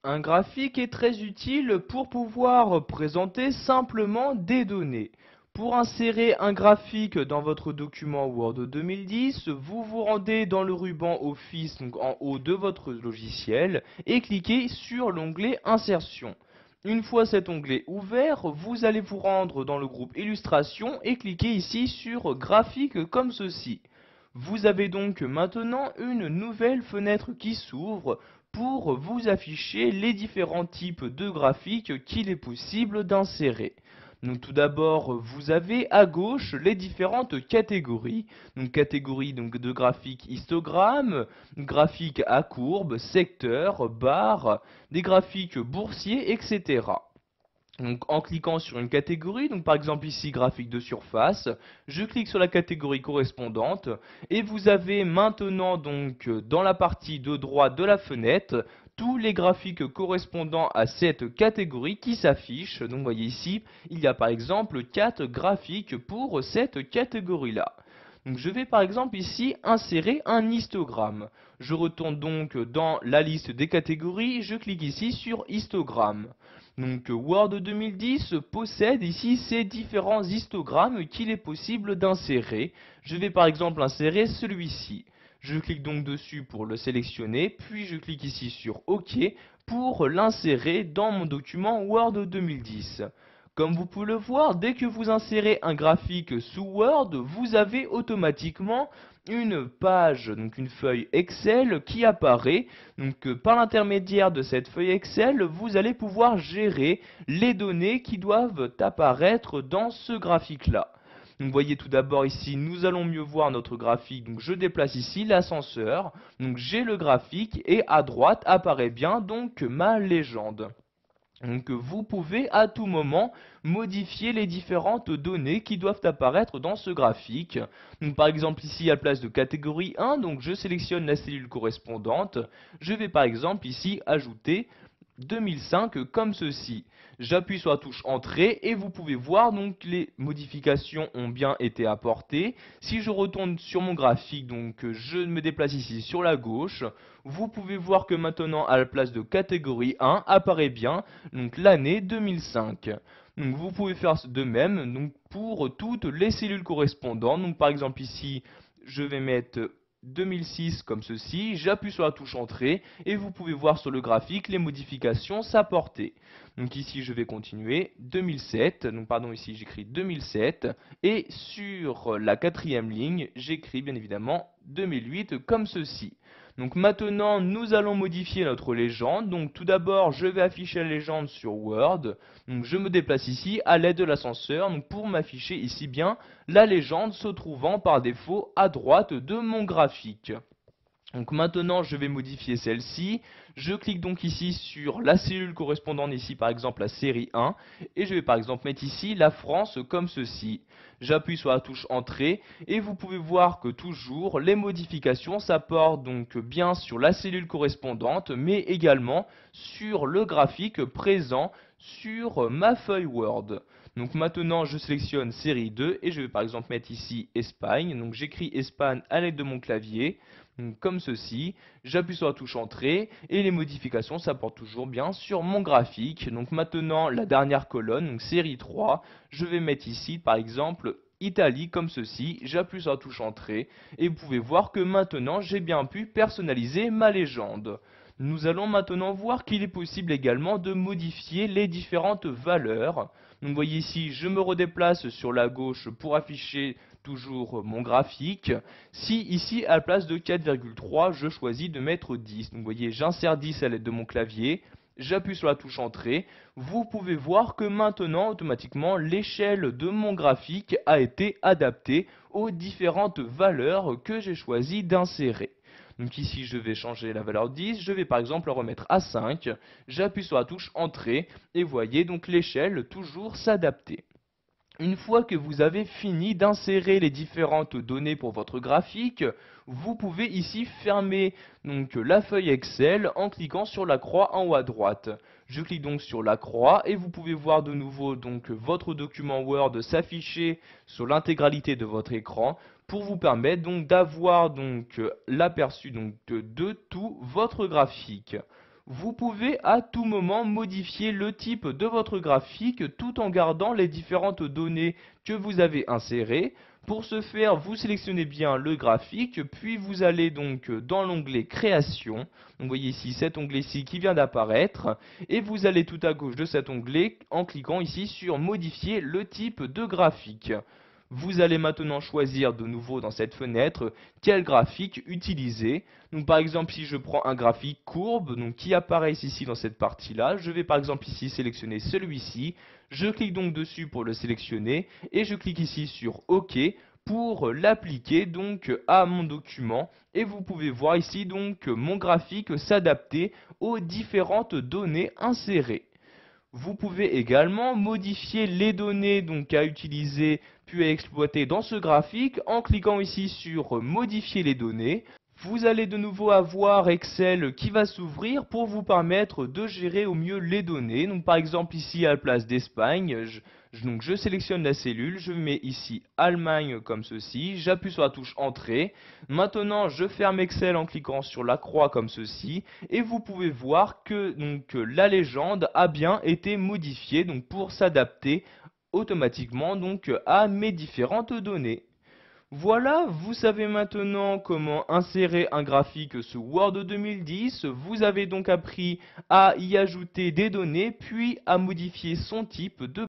Un graphique est très utile pour pouvoir présenter simplement des données. Pour insérer un graphique dans votre document Word 2010, vous vous rendez dans le ruban Office, donc en haut de votre logiciel, et cliquez sur l'onglet Insertion. Une fois cet onglet ouvert, vous allez vous rendre dans le groupe Illustration et cliquer ici sur Graphique comme ceci. Vous avez donc maintenant une nouvelle fenêtre qui s'ouvre pour vous afficher les différents types de graphiques qu'il est possible d'insérer. Donc tout d'abord, vous avez à gauche les différentes catégories. Donc catégorie de graphiques histogramme, graphiques à courbe, secteur, barre, des graphiques boursiers, etc. Donc en cliquant sur une catégorie, donc par exemple ici graphique de surface, je clique sur la catégorie correspondante et vous avez maintenant donc dans la partie de droite de la fenêtre tous les graphiques correspondant à cette catégorie qui s'affichent. Donc vous voyez ici, il y a par exemple 4 graphiques pour cette catégorie-là. Donc je vais par exemple ici insérer un histogramme. Je retourne donc dans la liste des catégories, je clique ici sur histogramme. Donc Word 2010 possède ici ces différents histogrammes qu'il est possible d'insérer. Je vais par exemple insérer celui-ci. Je clique donc dessus pour le sélectionner, puis je clique ici sur OK pour l'insérer dans mon document Word 2010. Comme vous pouvez le voir, dès que vous insérez un graphique sous Word, vous avez automatiquement une page, donc une feuille Excel qui apparaît. Donc par l'intermédiaire de cette feuille Excel, vous allez pouvoir gérer les données qui doivent apparaître dans ce graphique-là. Donc vous voyez tout d'abord ici, nous allons mieux voir notre graphique. Donc je déplace ici l'ascenseur. Donc j'ai le graphique et à droite apparaît bien donc ma légende. Donc vous pouvez à tout moment modifier les différentes données qui doivent apparaître dans ce graphique. Donc par exemple ici à la place de catégorie 1, donc je sélectionne la cellule correspondante. Je vais par exemple ici ajouter 2005 comme ceci. J'appuie sur la touche Entrée et vous pouvez voir donc les modifications ont bien été apportées. Si je retourne sur mon graphique, donc je me déplace ici sur la gauche, vous pouvez voir que maintenant à la place de catégorie 1 apparaît bien donc l'année 2005. Donc vous pouvez faire de même donc pour toutes les cellules correspondantes. Donc par exemple ici, je vais mettre 2006 comme ceci, j'appuie sur la touche Entrée et vous pouvez voir sur le graphique les modifications s'apporter. Donc ici je vais continuer 2007, donc pardon ici j'écris 2007 et sur la quatrième ligne j'écris bien évidemment 2008 comme ceci. Donc maintenant nous allons modifier notre légende. Donc tout d'abord je vais afficher la légende sur Word. Donc je me déplace ici à l'aide de l'ascenseur pour m'afficher ici bien la légende se trouvant par défaut à droite de mon graphique. Donc maintenant je vais modifier celle-ci, je clique donc ici sur la cellule correspondante ici par exemple la série 1 et je vais par exemple mettre ici la France comme ceci. J'appuie sur la touche Entrée et vous pouvez voir que toujours les modifications s'apportent donc bien sur la cellule correspondante mais également sur le graphique présent sur ma feuille Word. Donc maintenant je sélectionne série 2 et je vais par exemple mettre ici Espagne, donc j'écris Espagne à l'aide de mon clavier. Donc, comme ceci, j'appuie sur la touche Entrée et les modifications s'apportent toujours bien sur mon graphique. Donc maintenant la dernière colonne, donc série 3, je vais mettre ici par exemple Italie comme ceci, j'appuie sur la touche Entrée et vous pouvez voir que maintenant j'ai bien pu personnaliser ma légende. Nous allons maintenant voir qu'il est possible également de modifier les différentes valeurs. Donc vous voyez ici, je me redéplace sur la gauche pour afficher toujours mon graphique. Si ici, à la place de 4,3, je choisis de mettre 10. Donc vous voyez, j'insère 10 à l'aide de mon clavier. J'appuie sur la touche Entrée. Vous pouvez voir que maintenant, automatiquement, l'échelle de mon graphique a été adaptée aux différentes valeurs que j'ai choisi d'insérer. Donc ici, je vais changer la valeur 10. Je vais par exemple la remettre à 5. J'appuie sur la touche Entrée. Et voyez donc l'échelle toujours s'adapter. Une fois que vous avez fini d'insérer les différentes données pour votre graphique, vous pouvez ici fermer donc la feuille Excel en cliquant sur la croix en haut à droite. Je clique donc sur la croix et vous pouvez voir de nouveau donc votre document Word s'afficher sur l'intégralité de votre écran pour vous permettre donc d'avoir donc l'aperçu donc de tout votre graphique. Vous pouvez à tout moment modifier le type de votre graphique tout en gardant les différentes données que vous avez insérées. Pour ce faire, vous sélectionnez bien le graphique, puis vous allez donc dans l'onglet Création. Donc vous voyez ici cet onglet-ci qui vient d'apparaître, et vous allez tout à gauche de cet onglet en cliquant ici sur Modifier le type de graphique. Vous allez maintenant choisir de nouveau dans cette fenêtre quel graphique utiliser. Donc par exemple, si je prends un graphique courbe, donc qui apparaît ici dans cette partie-là, je vais par exemple ici sélectionner celui-ci. Je clique donc dessus pour le sélectionner et je clique ici sur OK pour l'appliquer donc à mon document. Et vous pouvez voir ici donc mon graphique s'adapter aux différentes données insérées. Vous pouvez également modifier les données donc à utiliser puis à exploiter dans ce graphique en cliquant ici sur modifier les données. Vous allez de nouveau avoir Excel qui va s'ouvrir pour vous permettre de gérer au mieux les données. Donc par exemple ici à la place d'Espagne, je sélectionne la cellule, je mets ici Allemagne comme ceci, j'appuie sur la touche Entrée. Maintenant je ferme Excel en cliquant sur la croix comme ceci et vous pouvez voir que la légende a bien été modifiée donc pour s'adapter automatiquement à mes différentes données. Voilà, vous savez maintenant comment insérer un graphique sous Word 2010. Vous avez donc appris à y ajouter des données, puis à modifier son type de